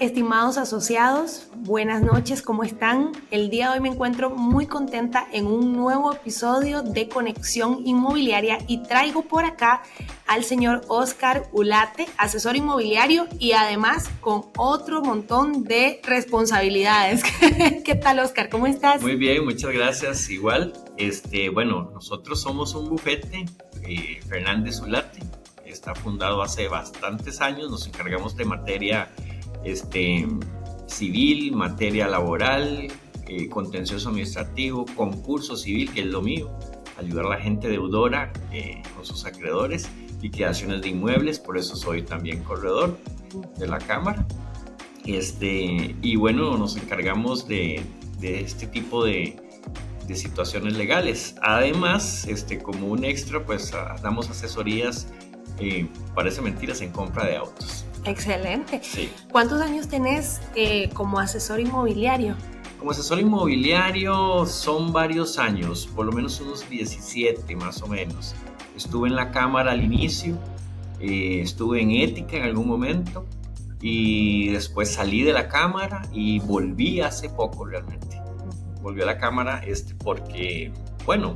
estimados asociados, buenas noches, ¿cómo están? El día de hoy me encuentro muy contenta en un nuevo episodio de Conexión Inmobiliaria y traigo por acá al señor Oscar Ulate, asesor inmobiliario y además con otro montón de responsabilidades. ¿Qué tal, Oscar? ¿Cómo estás? Muy bien, muchas gracias. Igual, bueno, nosotros somos un bufete, Fernández Ulate, está fundado hace bastantes años, nos encargamos de materia civil, materia laboral, contencioso administrativo, concurso civil, que es lo mío, ayudar a la gente deudora con sus acreedores, liquidaciones de inmuebles, por eso soy también corredor de la Cámara. Y bueno, nos encargamos de este tipo de situaciones legales. Además, como un extra, pues damos asesorías, parece mentiras, en compra de autos. Excelente. Sí. ¿Cuántos años tenés como asesor inmobiliario? Como asesor inmobiliario son varios años, por lo menos unos 17 más o menos. Estuve en la Cámara al inicio, estuve en ética en algún momento y después salí de la Cámara y volví hace poco realmente. Volví a la Cámara porque, bueno,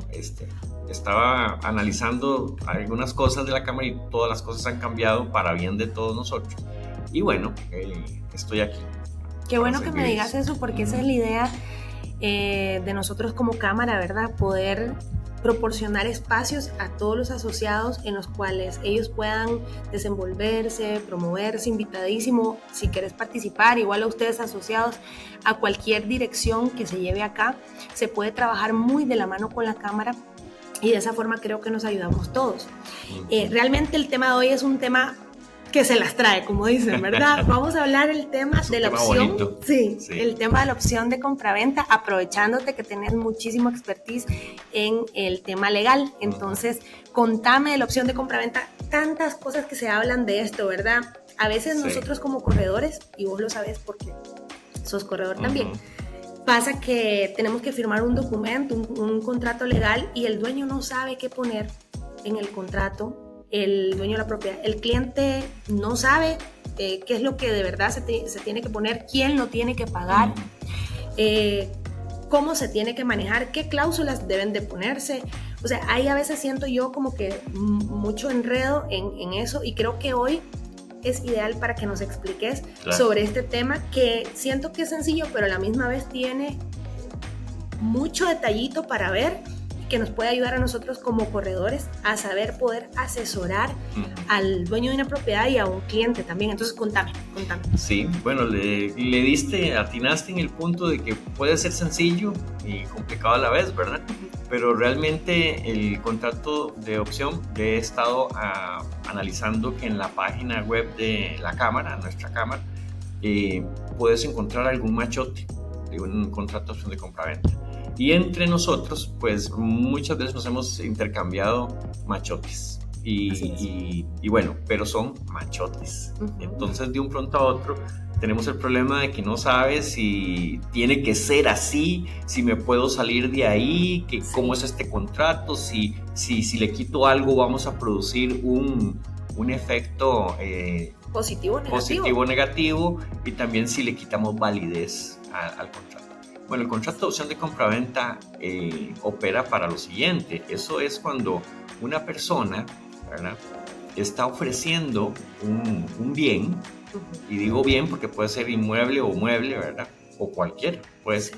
estaba analizando algunas cosas de la Cámara y todas las cosas han cambiado para bien de todos nosotros. Y bueno, estoy aquí. Qué bueno que me digas eso, porque esa es la idea de nosotros como Cámara, ¿verdad? Poder proporcionar espacios a todos los asociados en los cuales ellos puedan desenvolverse, promoverse, invitadísimo. Si querés participar, igual a ustedes asociados, a cualquier dirección que se lleve acá, se puede trabajar muy de la mano con la Cámara. Y de esa forma creo que nos ayudamos todos. Realmente el tema de hoy es un tema que se las trae, como dicen, ¿verdad? Vamos a hablar el tema de la opción. Sí, el tema de la opción de compraventa, aprovechándote que tenés muchísimo expertise en el tema legal. Entonces, contame de la opción de compraventa, tantas cosas que se hablan de esto, ¿verdad? A veces nosotros como corredores, y vos lo sabés porque sos corredor también, pasa que tenemos que firmar un documento, un contrato legal y el dueño no sabe qué poner en el contrato, el dueño de la propiedad. El cliente no sabe qué es lo que de verdad se tiene que poner, quién lo tiene que pagar, cómo se tiene que manejar, qué cláusulas deben de ponerse. O sea, ahí a veces siento yo como que mucho enredo en eso y creo que hoy es ideal para que nos expliques sobre este tema que siento que es sencillo, pero a la misma vez tiene mucho detallito para ver, que nos puede ayudar a nosotros como corredores a saber poder asesorar al dueño de una propiedad y a un cliente también. Entonces, contame. Sí, bueno, atinaste en el punto de que puede ser sencillo y complicado a la vez, ¿verdad? Pero realmente el contrato de opción he estado analizando que en la página web de la Cámara, nuestra Cámara, puedes encontrar algún machote de un contrato de opción de compraventa. Y entre nosotros, pues muchas veces nos hemos intercambiado machotes. Y bueno, pero son machotes. Entonces, de un pronto a otro, tenemos el problema de que no sabes si tiene que ser así, si me puedo salir de ahí, cómo es este contrato, si le quito algo vamos a producir un efecto positivo, negativo, y también si le quitamos validez al contrato. Bueno, el contrato de opción de compraventa opera para lo siguiente. Eso es cuando una persona, ¿verdad?, está ofreciendo un bien, y digo bien porque puede ser inmueble o mueble, ¿verdad?, o cualquier, pues,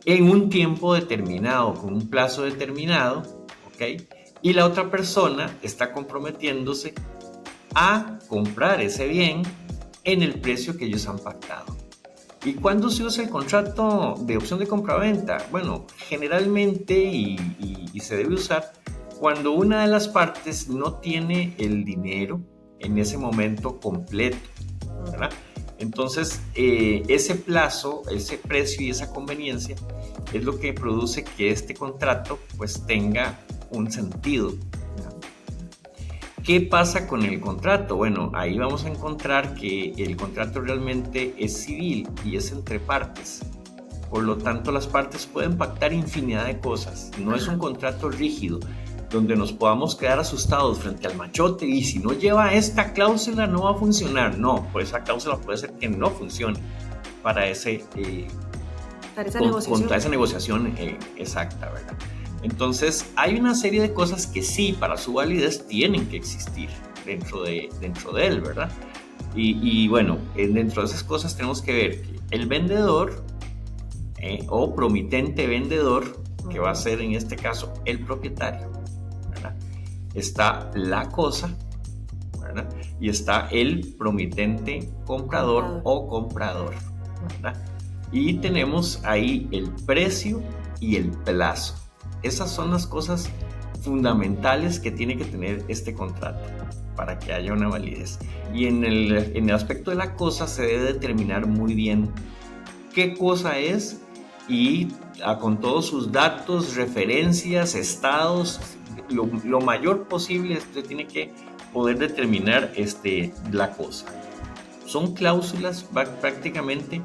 en un tiempo determinado, con un plazo determinado, ¿ok? Y la otra persona está comprometiéndose a comprar ese bien en el precio que ellos han pactado. ¿Y cuándo se usa el contrato de opción de compraventa? Bueno, generalmente y se debe usar cuando una de las partes no tiene el dinero en ese momento completo, ¿verdad? Entonces, ese plazo, ese precio y esa conveniencia es lo que produce que este contrato pues tenga un sentido. ¿Qué pasa con el contrato? Bueno, ahí vamos a encontrar que el contrato realmente es civil y es entre partes. Por lo tanto, las partes pueden pactar infinidad de cosas. No es un contrato rígido. donde nos podamos quedar asustados frente al machote y si no lleva esta cláusula no va a funcionar. No, pues esa cláusula puede ser que no funcione para esa negociación exacta, ¿verdad? Entonces hay una serie de cosas que sí, para su validez tienen que existir dentro de él, ¿verdad? Y bueno, dentro de esas cosas tenemos que ver que el vendedor o promitente vendedor, que va a ser en este caso el propietario, ¿verdad? Está la cosa, ¿verdad? Y está el promitente comprador o comprador, ¿verdad? Y tenemos ahí el precio y el plazo. Esas son las cosas fundamentales que tiene que tener este contrato para que haya una validez. Y en el aspecto de la cosa se debe determinar muy bien qué cosa es y con todos sus datos, referencias, estados, lo mayor posible usted tiene que poder determinar la cosa. Son cláusulas prácticamente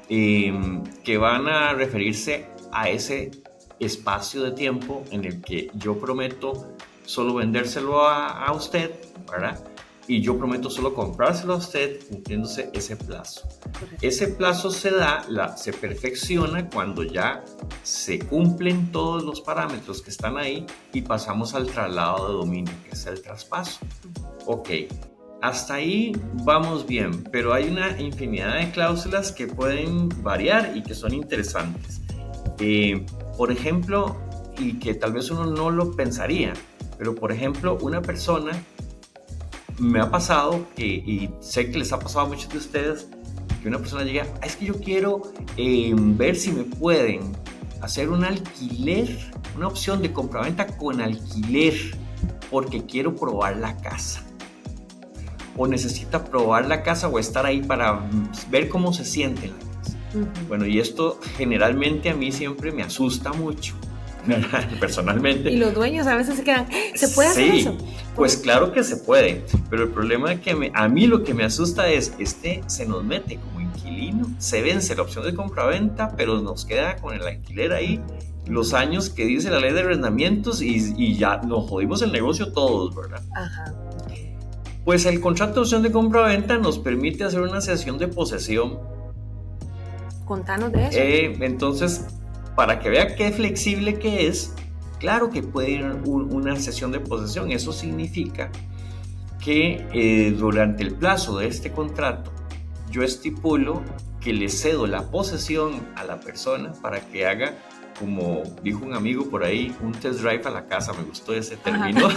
que van a referirse a ese espacio de tiempo en el que yo prometo solo vendérselo a usted, ¿verdad? Y yo prometo solo comprárselo a usted cumpliéndose ese plazo. Correcto. Ese plazo se perfecciona cuando ya se cumplen todos los parámetros que están ahí y pasamos al traslado de dominio, que es el traspaso. Ok, hasta ahí vamos bien, pero hay una infinidad de cláusulas que pueden variar y que son interesantes. Por ejemplo, y que tal vez uno no lo pensaría, pero por ejemplo, una persona, me ha pasado, y sé que les ha pasado a muchos de ustedes, que una persona llega, es que yo quiero ver si me pueden hacer un alquiler, una opción de compraventa con alquiler, porque quiero probar la casa. O necesita probar la casa o estar ahí para ver cómo se siente en la casa. Uh-huh. Bueno, y esto generalmente a mí siempre me asusta mucho, personalmente. Y los dueños a veces se quedan, ¿se puede hacer eso? Pues claro que se puede, pero el problema es que a mí lo que me asusta es, se nos mete como inquilino, se vence la opción de compraventa, pero nos queda con el alquiler ahí los años que dice la ley de arrendamientos y ya nos jodimos el negocio todos, ¿verdad? Ajá. Pues el contrato de opción de compraventa nos permite hacer una cesión de posesión. Contanos de eso. Entonces, para que vea qué flexible que es, claro que puede ir una cesión de posesión. Eso significa que durante el plazo de este contrato yo estipulo que le cedo la posesión a la persona para que haga, como dijo un amigo por ahí, un test drive a la casa. Me gustó ese término.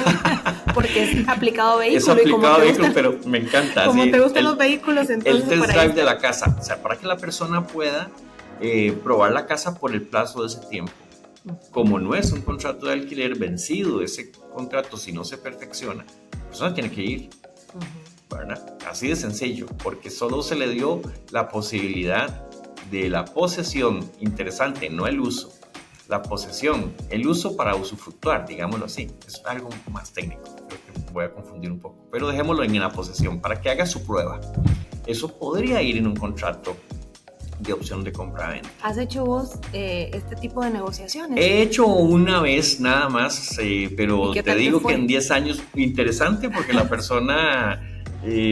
Porque es aplicado a vehículo. Es aplicado a vehículo, pero me encanta. Como te gustan los vehículos, entonces el test drive de la casa. O sea, para que la persona pueda probar la casa por el plazo de ese tiempo. Como no es un contrato de alquiler vencido, ese contrato, si no se perfecciona, la persona tiene que ir. ¿Verdad? Así de sencillo, porque solo se le dio la posibilidad de la posesión. Interesante, no el uso. La posesión, el uso para usufructuar, digámoslo así. Es algo más técnico, creo que voy a confundir un poco, pero dejémoslo en la posesión para que haga su prueba. Eso podría ir en un contrato de opción de compra-venta. ¿Has hecho vos este tipo de negociaciones? He hecho una vez nada más, pero te digo que en 10 años, interesante porque la persona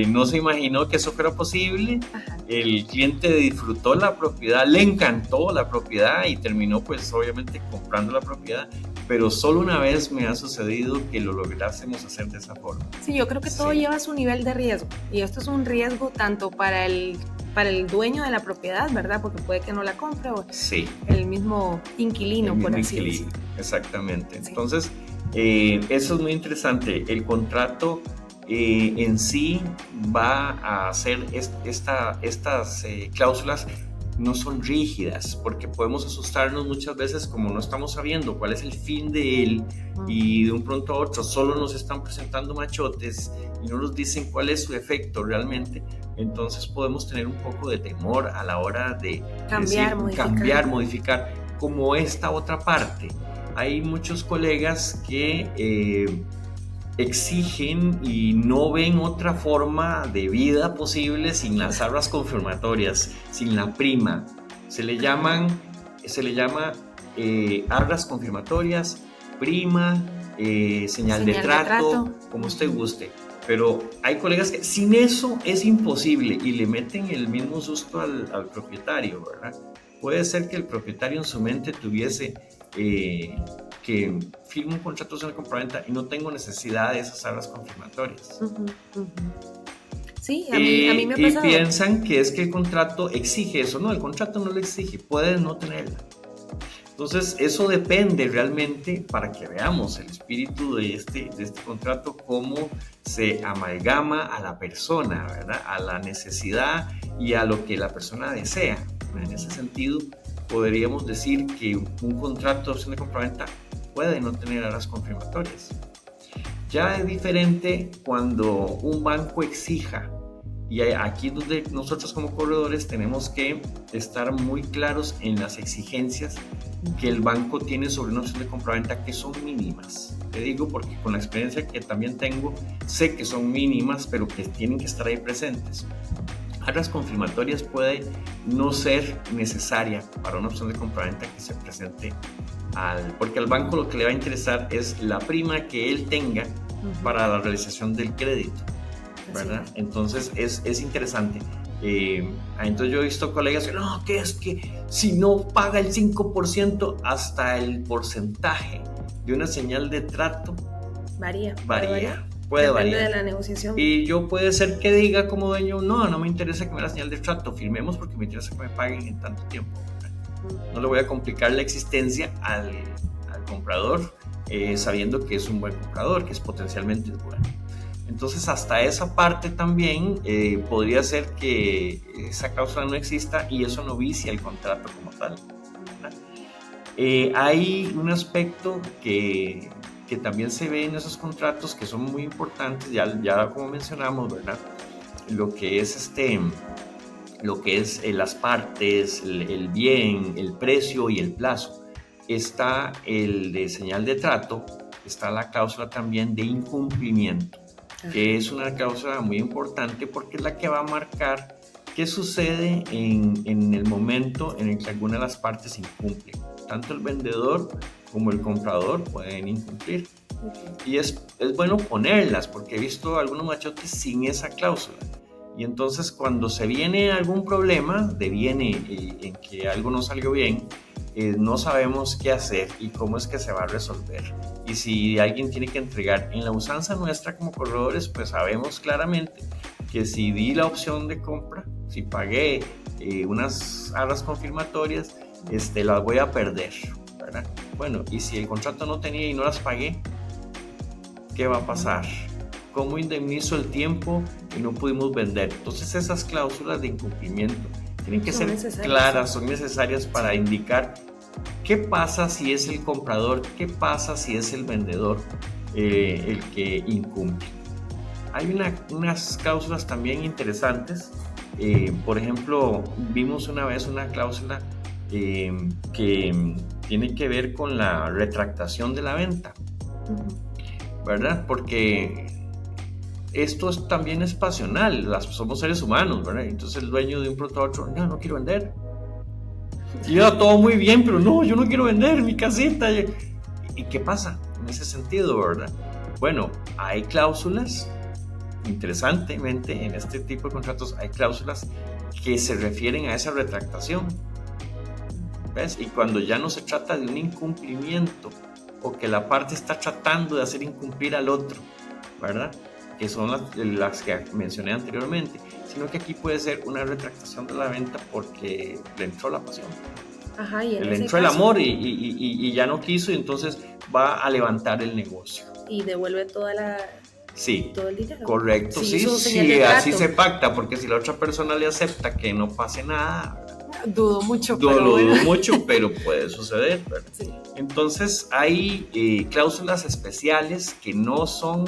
no se imaginó que eso fuera posible. Ajá. El cliente disfrutó la propiedad, le encantó la propiedad y terminó pues obviamente comprando la propiedad, pero solo una vez me ha sucedido que lo lográsemos hacer de esa forma. Sí, yo creo que todo lleva su nivel de riesgo y esto es un riesgo tanto para el dueño de la propiedad, ¿verdad? Porque puede que no la compre o el mismo inquilino, por así decirlo. Exactamente. Sí. Entonces, eso es muy interesante. El contrato en sí va a hacer estas cláusulas no son rígidas, porque podemos asustarnos muchas veces como no estamos sabiendo cuál es el fin de él y de un pronto a otro solo nos están presentando machotes y no nos dicen cuál es su efecto realmente. Entonces podemos tener un poco de temor a la hora de cambiar, modificar, como esta otra parte. Hay muchos colegas que exigen y no ven otra forma de vida posible sin las arras confirmatorias, sin la prima. Se le llama arras confirmatorias prima, señal de trato, como usted guste. Pero hay colegas que sin eso es imposible y le meten el mismo susto al propietario, ¿verdad? Puede ser que el propietario en su mente tuviese que firme un contrato de opción de compraventa y no tengo necesidad de esas arras confirmatorias. Sí, a mí me ha pasado. Y piensan que es que el contrato exige eso. No, el contrato no lo exige, puede no tenerla. Entonces, eso depende realmente para que veamos el espíritu de este contrato, cómo se amalgama a la persona, ¿verdad? A la necesidad y a lo que la persona desea. En ese sentido, podríamos decir que un contrato de opción de compraventa puede no tener arras confirmatorias. Ya es diferente cuando un banco exija, y aquí es donde nosotros como corredores tenemos que estar muy claros en las exigencias que el banco tiene sobre una opción de compraventa, que son mínimas. Te digo porque con la experiencia que también tengo, sé que son mínimas, pero que tienen que estar ahí presentes. Arras confirmatorias puede no ser necesaria para una opción de compraventa que se presente porque al banco lo que le va a interesar es la prima que él tenga para la realización del crédito, ¿verdad? Entonces es interesante. Entonces yo he visto colegas que no, que es que si no paga el 5%, hasta el porcentaje de una señal de trato varía. Puede variar. De la negociación. Y yo puede ser que diga como dueño, no me interesa que me la señal de trato, firmemos porque me interesa que me paguen en tanto tiempo. No le voy a complicar la existencia al comprador, sabiendo que es un buen comprador, que es potencialmente bueno. Entonces hasta esa parte también podría ser que esa cláusula no exista y eso no vicia el contrato como tal, ¿verdad? Hay un aspecto que también se ve en esos contratos que son muy importantes, ya como mencionamos, ¿verdad? Lo que es las partes, el bien, el precio y el plazo. Está el de señal de trato, está la cláusula también de incumplimiento, que es una cláusula muy importante porque es la que va a marcar qué sucede en el momento en el que alguna de las partes incumple. Tanto el vendedor como el comprador pueden incumplir. Y es bueno ponerlas porque he visto algunos machotes sin esa cláusula. Y entonces cuando se viene algún problema, en que algo no salió bien, no sabemos qué hacer y cómo es que se va a resolver. Y si alguien tiene que entregar, en la usanza nuestra como corredores, pues sabemos claramente que si di la opción de compra, si pagué unas arras confirmatorias, las voy a perder, ¿verdad? Bueno, y si el contrato no tenía y no las pagué, ¿qué va a pasar? ¿Cómo indemnizo el tiempo y no pudimos vender? Entonces esas cláusulas de incumplimiento tienen que ser claras, son necesarias para indicar qué pasa si es el comprador, qué pasa si es el vendedor el que incumple. Hay unas cláusulas también interesantes. Por ejemplo, vimos una vez una cláusula que tiene que ver con la retractación de la venta, ¿verdad? Porque esto también es pasional, somos seres humanos, ¿verdad? Entonces el dueño de un pronto a otro, no quiero vender. Y todo muy bien, pero no, yo no quiero vender mi casita. ¿Y qué pasa en ese sentido, verdad? Bueno, hay cláusulas, interesantemente, en este tipo de contratos hay cláusulas que se refieren a esa retractación, ¿ves? Y cuando ya no se trata de un incumplimiento o que la parte está tratando de hacer incumplir al otro, ¿verdad? Que son las que mencioné anteriormente, sino que aquí puede ser una retractación de la venta porque le entró la pasión. Ajá, y le entró el amor y ya no quiso, y entonces va a levantar el negocio. Y devuelve todo el dinero. Correcto, sí, así se pacta, porque si la otra persona le acepta que no pase nada, dudo mucho, pero puede suceder, ¿verdad? Sí. Entonces hay cláusulas especiales que no son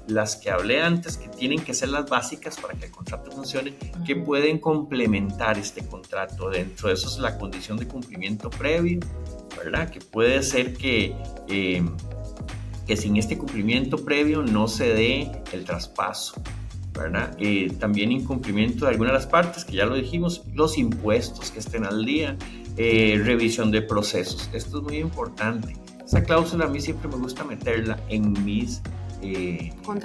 las que hablé antes, que tienen que ser las básicas para que el contrato funcione, que pueden complementar este contrato. Dentro de eso es la condición de cumplimiento previo, ¿verdad? Que puede ser que sin este cumplimiento previo no se dé el traspaso, ¿verdad? También incumplimiento de alguna de las partes, que ya lo dijimos, los impuestos que estén al día, revisión de procesos. Esto es muy importante. Esa cláusula a mí siempre me gusta meterla en mis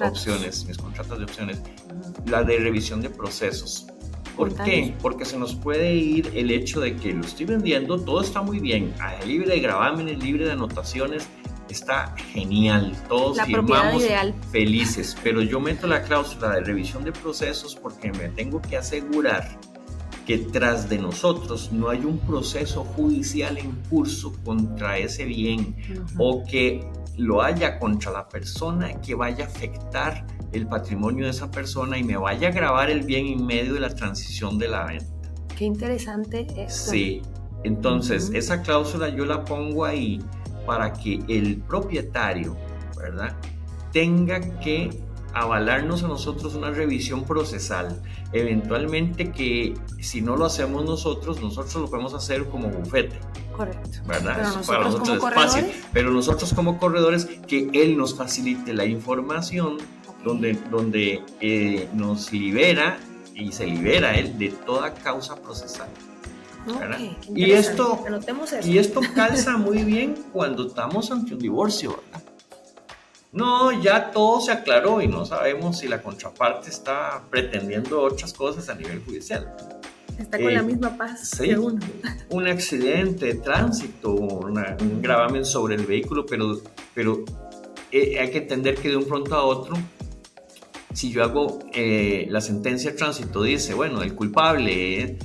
opciones, mis contratos de opciones, la de revisión de procesos. ¿Por qué? Porque se nos puede ir el hecho de que lo estoy vendiendo, todo está muy bien, libre de gravámenes, libre de anotaciones, está genial, todos firmamos felices, pero yo meto la cláusula de revisión de procesos porque me tengo que asegurar que tras de nosotros no hay un proceso judicial en curso contra ese bien, o que lo haya contra la persona que vaya a afectar el patrimonio de esa persona y me vaya a gravar el bien en medio de la transición de la venta. Qué interesante esto. Sí, entonces esa cláusula yo la pongo ahí para que el propietario, ¿verdad?, tenga que avalarnos a nosotros una revisión procesal. Eventualmente, que si no lo hacemos nosotros lo podemos hacer como bufete. Correcto. ¿Verdad? Pero nosotros, para nosotros como es fácil. Pero nosotros como corredores, que él nos facilite la información donde nos libera y se libera él de toda causa procesal. Y esto calza muy bien cuando estamos ante un divorcio, ¿verdad? No, ya todo se aclaró y no sabemos si la contraparte está pretendiendo otras cosas a nivel judicial. Está con la misma paz que uno. Un accidente de tránsito, un gravamen sobre el vehículo, pero hay que entender que de un pronto a otro, si yo hago la sentencia de tránsito, dice, bueno, el culpable,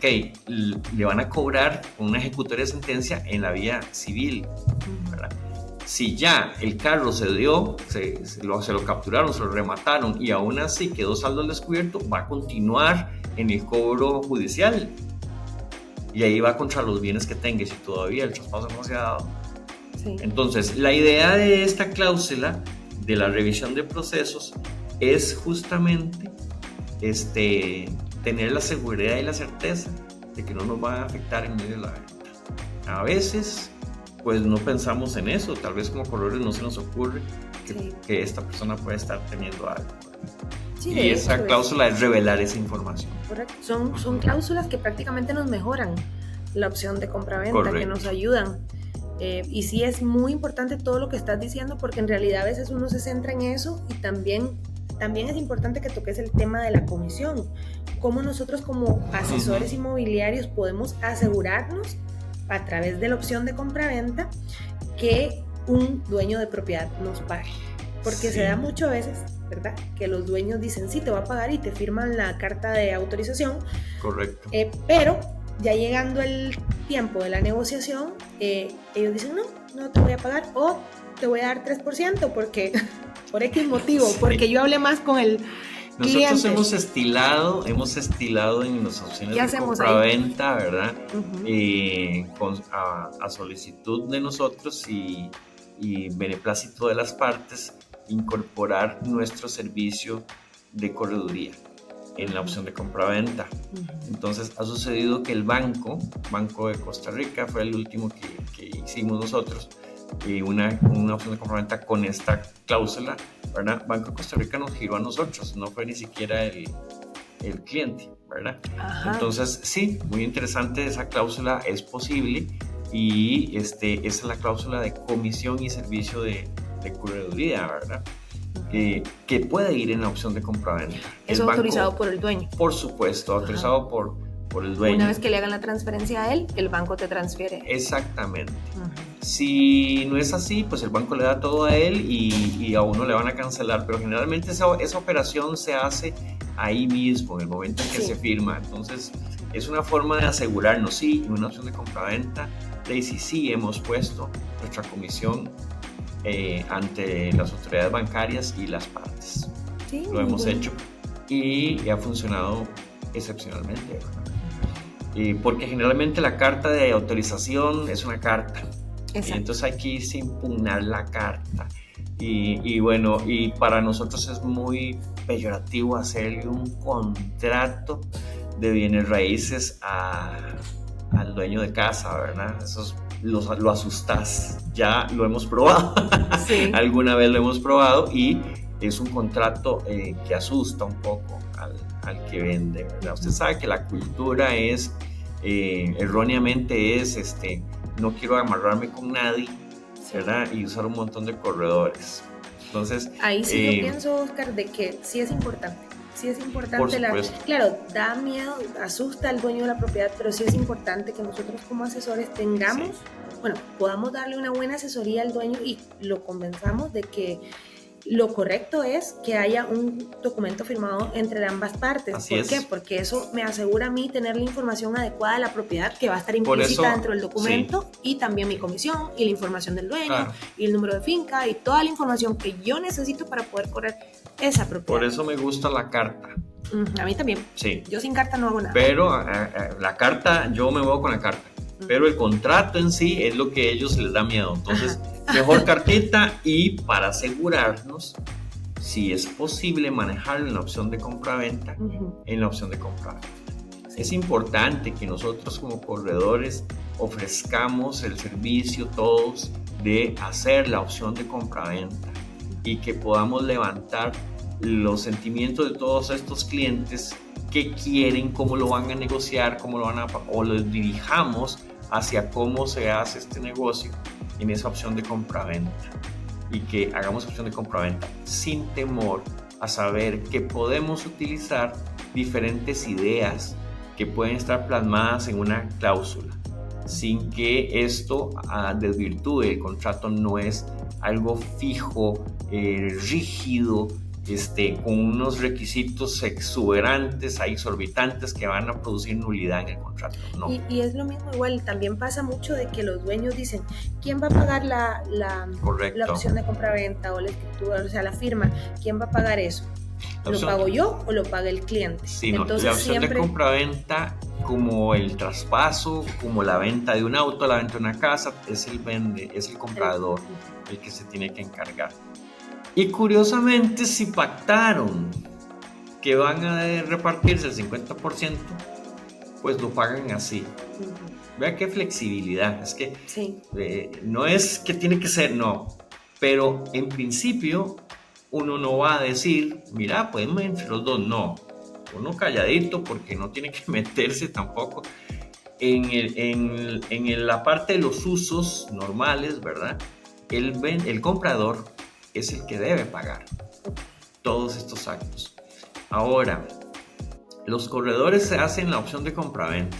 le van a cobrar una ejecutoria de sentencia en la vía civil, ¿verdad? Si ya el carro se dio, se lo capturaron, se lo remataron y aún así quedó saldo al descubierto, va a continuar en el cobro judicial y ahí va contra los bienes que tenga si todavía el traspaso no se ha dado. Sí. Entonces, la idea de esta cláusula de la revisión de procesos es justamente tener la seguridad y la certeza de que no nos va a afectar en medio de la venta. A veces pues no pensamos en eso, tal vez como corredores no se nos ocurre que esta persona puede estar teniendo algo. Sí, y esa cláusula es revelar esa información. Correcto. Son cláusulas que prácticamente nos mejoran la opción de compra-venta, que nos ayudan. Y sí es muy importante todo lo que estás diciendo, porque en realidad a veces uno se centra en eso, y también es importante que toques el tema de la comisión. Cómo nosotros como asesores inmobiliarios podemos asegurarnos a través de la opción de compra-venta que un dueño de propiedad nos pague, porque se da muchas veces, ¿verdad?, que los dueños dicen sí, te va a pagar y te firman la carta de autorización. Correcto. Pero ya llegando el tiempo de la negociación, ellos dicen no te voy a pagar, o te voy a dar 3% porque por X motivo, porque yo hablé más con el nosotros hemos estilado en las opciones de compra-venta, ¿verdad? A solicitud de nosotros y beneplácito de las partes, incorporar nuestro servicio de correduría en la opción de compra-venta. Entonces ha sucedido que el Banco de Costa Rica fue el último que hicimos nosotros, una opción de compra-venta con esta cláusula, ¿verdad? Banco de Costa Rica nos giró a nosotros, no fue ni siquiera el cliente, ¿verdad? Ajá. Entonces sí, muy interesante, esa cláusula es posible, y esa es la cláusula de comisión y servicio de correduría, ¿verdad? Que puede ir en la opción de compra-venta. ¿Eso autorizado por el dueño? Por supuesto, autorizado por el dueño. Una vez que le hagan la transferencia a él, el banco te transfiere. Exactamente. Si no es así, pues el banco le da todo a él y a uno le van a cancelar, pero generalmente esa operación se hace ahí mismo, en el momento en que se firma. Entonces es una forma de asegurarnos, en una opción de compraventa, Daisy, sí hemos puesto nuestra comisión ante las autoridades bancarias y las partes. Sí, lo hemos hecho y ha funcionado excepcionalmente, ¿verdad? Porque generalmente la carta de autorización es una carta. Exacto. Y entonces hay que irse a impugnar la carta. Y bueno, y para nosotros es muy peyorativo hacerle un contrato de bienes raíces al dueño de casa, ¿verdad? Eso lo asustas. Ya lo hemos probado. Sí. Alguna vez lo hemos probado y es un contrato que asusta un poco al que vende, ¿verdad? Usted sabe que la cultura es, erróneamente es, no quiero amarrarme con nadie, ¿verdad? Y usar un montón de corredores. Entonces, ahí sí yo pienso, Oscar, de que sí es importante. Sí es importante, claro, da miedo, asusta al dueño de la propiedad, pero sí es importante que nosotros como asesores tengamos, podamos darle una buena asesoría al dueño y lo convenzamos de que lo correcto es que haya un documento firmado entre ambas partes. ¿Por qué? Porque eso me asegura a mí tener la información adecuada de la propiedad que va a estar implícita dentro del documento, y también mi comisión y la información del dueño y el número de finca y toda la información que yo necesito para poder correr esa propiedad. Por eso me gusta la carta. A mí también. Sí. Yo sin carta no hago nada. Pero la carta, yo me voy con la carta. Pero el contrato en sí es lo que a ellos les da miedo. Entonces, mejor cartita, y para asegurarnos si es posible manejarlo en la opción de compra-venta, en la opción de compra-venta. Es importante que nosotros como corredores ofrezcamos el servicio todos de hacer la opción de compra-venta y que podamos levantar los sentimientos de todos estos clientes que quieren, cómo lo van a negociar, cómo lo van a, o los dirijamos hacia cómo se hace este negocio en esa opción de compra-venta, y que hagamos opción de compra-venta sin temor a saber que podemos utilizar diferentes ideas que pueden estar plasmadas en una cláusula sin que esto desvirtúe el contrato. No es algo fijo, rígido, con unos requisitos exuberantes, exorbitantes, que van a producir nulidad en el contrato. No. Y es lo mismo, igual también pasa mucho de que los dueños dicen, ¿quién va a pagar la opción de compra-venta o la escritura, o sea, la firma? ¿Quién va a pagar eso? ¿Lo pago yo o lo paga el cliente? Sí, entonces, la opción de compra-venta, como el traspaso, como la venta de un auto, la venta de una casa, es el comprador el que se tiene que encargar. Y curiosamente, si pactaron que van a repartirse el 50%, pues lo pagan así. Vea qué flexibilidad. Es que no es que tiene que ser, no. Pero en principio, uno no va a decir, mira, pues entre los dos, no. Uno calladito, porque no tiene que meterse tampoco en la parte de los usos normales, ¿verdad? El comprador es el que debe pagar todos estos actos. Ahora, los corredores se hacen la opción de compraventa,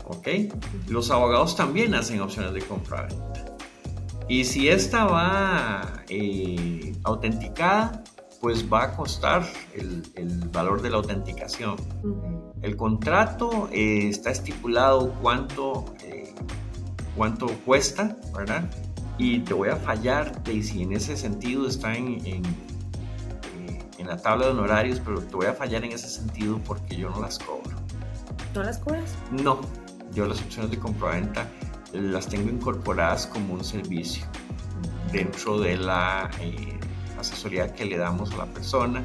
¿ok? Los abogados también hacen opciones de compraventa. Y si esta va autenticada, pues va a costar el valor de la autenticación. El contrato está estipulado cuánto cuesta, ¿verdad? Y te voy a fallar, Daisy, en ese sentido está en la tabla de honorarios, pero te voy a fallar en ese sentido porque yo no las cobro. ¿No las cobras? No, yo las opciones de compraventa las tengo incorporadas como un servicio dentro de la asesoría que le damos a la persona,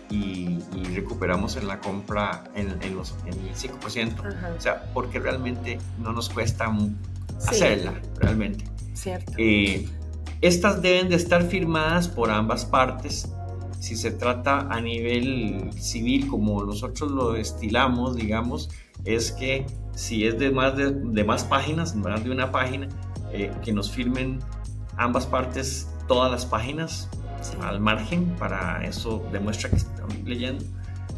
y recuperamos en la compra en el 5%. O sea, porque realmente no nos cuesta hacerla, realmente. Cierto. Estas deben de estar firmadas por ambas partes. Si se trata a nivel civil, como nosotros lo estilamos, digamos, es que si es de más páginas, más de una página, que nos firmen ambas partes todas las páginas al margen. Para eso demuestra que estamos leyendo.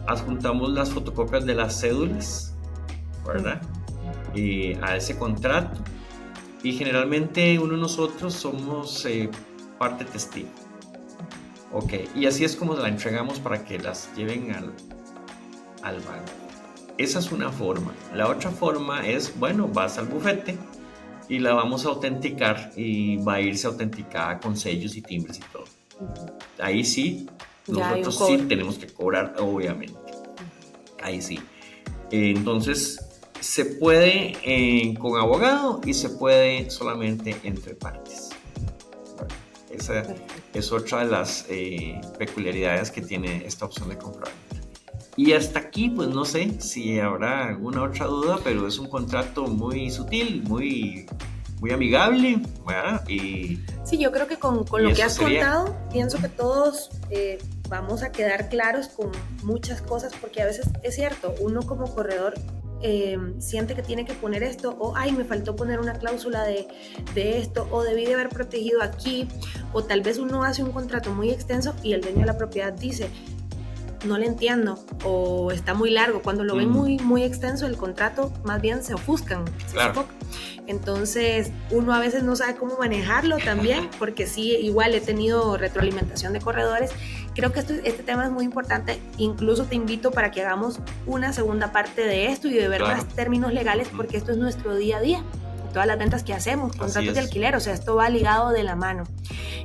Adjuntamos las fotocopias de las cédulas, ¿verdad? A ese contrato. Y generalmente uno de nosotros somos parte testigo. Ok, y así es como la entregamos para que las lleven al banco. Esa es una forma. La otra forma es, bueno, vas al bufete y la vamos a autenticar, y va a irse autenticada con sellos y timbres y todo. Ahí sí, nosotros sí tenemos que cobrar, obviamente. Ahí sí. Entonces, se puede con abogado y se puede solamente entre partes. Esa es otra de las peculiaridades que tiene esta opción de compraventa. Y hasta aquí, pues no sé si habrá alguna otra duda, pero es un contrato muy sutil, muy amigable, ¿verdad? Sí, yo creo que con lo que has contado, pienso que todos vamos a quedar claros con muchas cosas, porque a veces es cierto, uno como corredor siente que tiene que poner esto, o ay, me faltó poner una cláusula de esto, o debí de haber protegido aquí, o tal vez uno hace un contrato muy extenso y el dueño de la propiedad dice, no le entiendo, o está muy largo. Cuando lo ven muy, muy extenso el contrato, más bien se ofuscan, claro. Entonces uno a veces no sabe cómo manejarlo también, porque sí, igual he tenido retroalimentación de corredores. Creo que este tema es muy importante, incluso te invito para que hagamos una segunda parte de esto y de ver más términos legales, porque esto es nuestro día a día, todas las ventas que hacemos, contratos de alquiler, o sea, esto va ligado de la mano.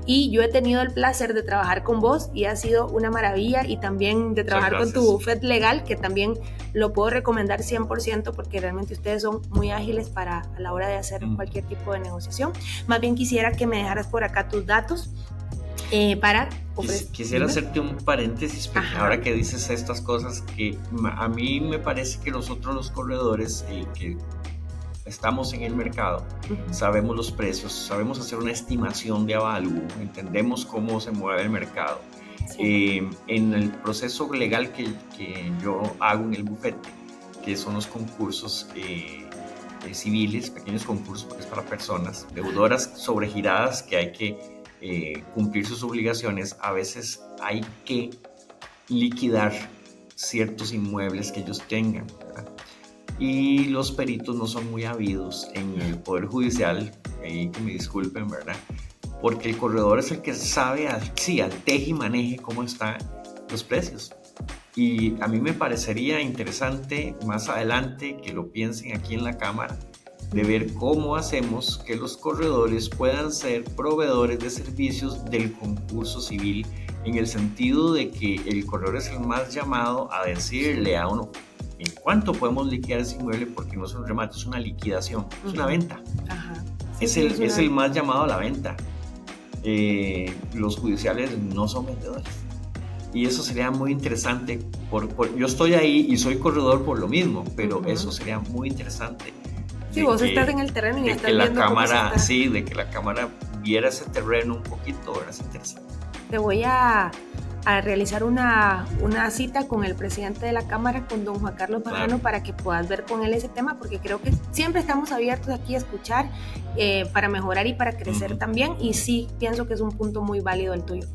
Y yo he tenido el placer de trabajar con vos y ha sido una maravilla, y también de trabajar con tu bufete legal, que también lo puedo recomendar 100%, porque realmente ustedes son muy ágiles a la hora de hacer cualquier tipo de negociación. Más bien quisiera que me dejaras por acá tus datos para ofrecer. Quisiera hacerte un paréntesis, porque ahora que dices estas cosas, que a mí me parece que nosotros los corredores que estamos en el mercado, sabemos los precios, sabemos hacer una estimación de avalúo, entendemos cómo se mueve el mercado. En el proceso legal que yo hago en el bufete, que son los concursos civiles, pequeños concursos, porque es para personas deudoras sobregiradas que hay que cumplir sus obligaciones, a veces hay que liquidar ciertos inmuebles que ellos tengan, ¿verdad? Y los peritos no son muy habidos en el Poder Judicial, que me disculpen, ¿verdad? Porque el corredor es el que sabe, al teje y maneje cómo están los precios. Y a mí me parecería interesante más adelante que lo piensen aquí en la Cámara, de ver cómo hacemos que los corredores puedan ser proveedores de servicios del concurso civil, en el sentido de que el corredor es el más llamado a decirle a uno en cuánto podemos liquidar ese inmueble, porque no es un remate, es una liquidación, es una venta. Es el más llamado a la venta. Los judiciales no son vendedores. Y eso sería muy interesante. Yo estoy ahí y soy corredor por lo mismo, pero eso sería muy interesante. Sí, vos estás en el terreno y estás viendo cómo se está. Sí, de que la cámara viera ese terreno un poquito, ¿verdad? Es interesante. Te voy a realizar una cita con el presidente de la Cámara, con don Juan Carlos Bajano, para que puedas ver con él ese tema, porque creo que siempre estamos abiertos aquí a escuchar para mejorar y para crecer también, y sí, pienso que es un punto muy válido el tuyo.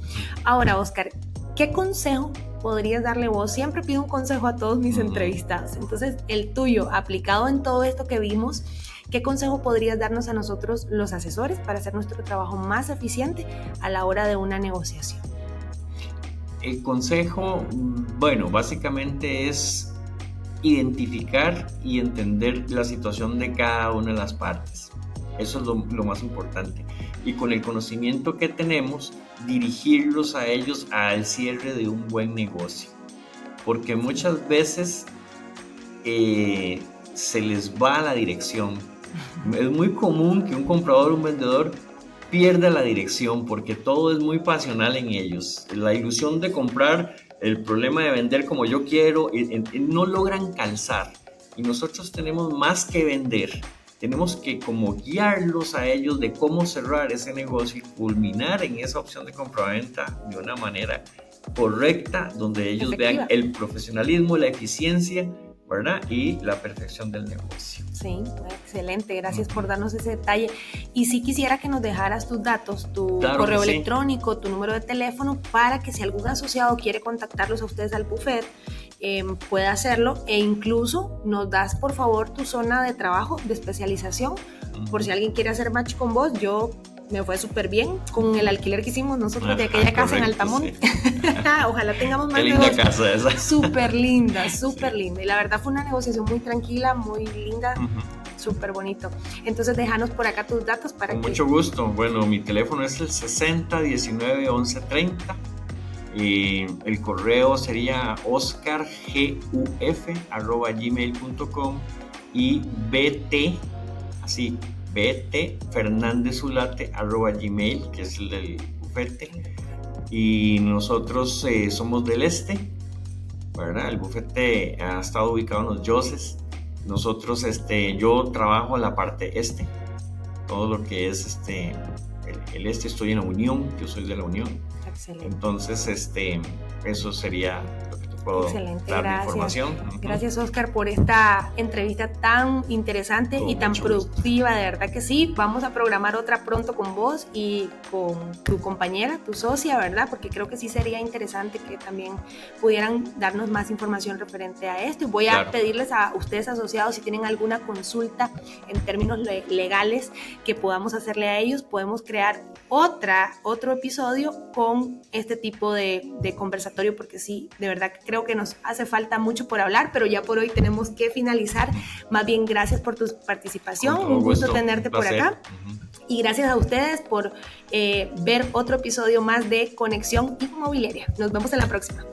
Ahora, Oscar, ¿qué consejo podrías darle vos? Siempre pido un consejo a todos mis entrevistados, entonces el tuyo, aplicado en todo esto que vimos, ¿qué consejo podrías darnos a nosotros los asesores para hacer nuestro trabajo más eficiente a la hora de una negociación? El consejo, bueno, básicamente es identificar y entender la situación de cada una de las partes. Eso es lo más importante. Y con el conocimiento que tenemos, dirigirlos a ellos al cierre de un buen negocio. Porque muchas veces se les va la dirección. Es muy común que un comprador o un vendedor pierda la dirección, porque todo es muy pasional en ellos. La ilusión de comprar, el problema de vender como yo quiero, no logran calzar. Y nosotros tenemos más que vender. Tenemos que como guiarlos a ellos de cómo cerrar ese negocio y culminar en esa opción de compraventa de una manera correcta, donde ellos vean el profesionalismo, la eficiencia, ¿verdad? Y la perfección del negocio. Sí, excelente, gracias por darnos ese detalle. Y sí quisiera que nos dejaras tus datos, tu correo electrónico, tu número de teléfono, para que si algún asociado quiere contactarlos a ustedes al buffet, pueda hacerlo, e incluso nos das por favor tu zona de trabajo, de especialización, por si alguien quiere hacer match con vos. Me fue súper bien con el alquiler que hicimos nosotros de aquella casa en Altamonte. Sí. Ojalá tengamos más. Qué linda casa esa. Súper linda, súper linda. Y la verdad fue una negociación muy tranquila, muy linda, súper bonito. Entonces déjanos por acá tus datos para con mucho gusto. Bueno, mi teléfono es el 60191130. El correo sería oscarguf@gmail.com y btfernandezulate@gmail, que es el del bufete. Y nosotros somos del este, ¿verdad? El bufete ha estado ubicado en los Yoses. Nosotros, yo trabajo en la parte este, todo lo que es el este. Estoy en la Unión, yo soy de la Unión. Excelente. Entonces, eso sería lo que te puedo Excelente, dar gracias. información. Gracias, Oscar, por esta entrevista tan interesante y tan productiva, de verdad que sí. Vamos a programar otra pronto con vos y con tu compañera, tu socia, ¿verdad? Porque creo que sí sería interesante que también pudieran darnos más información referente a esto. Y voy a pedirles a ustedes asociados, si tienen alguna consulta en términos legales que podamos hacerle a ellos, podemos crear otro episodio con este tipo de conversatorio, porque sí, de verdad que creo que nos hace falta mucho por hablar, pero ya por hoy tenemos que finalizar. Más bien, gracias por tu participación, un gusto tenerte por acá. Y gracias a ustedes por ver otro episodio más de Conexión Inmobiliaria. Nos vemos en la próxima.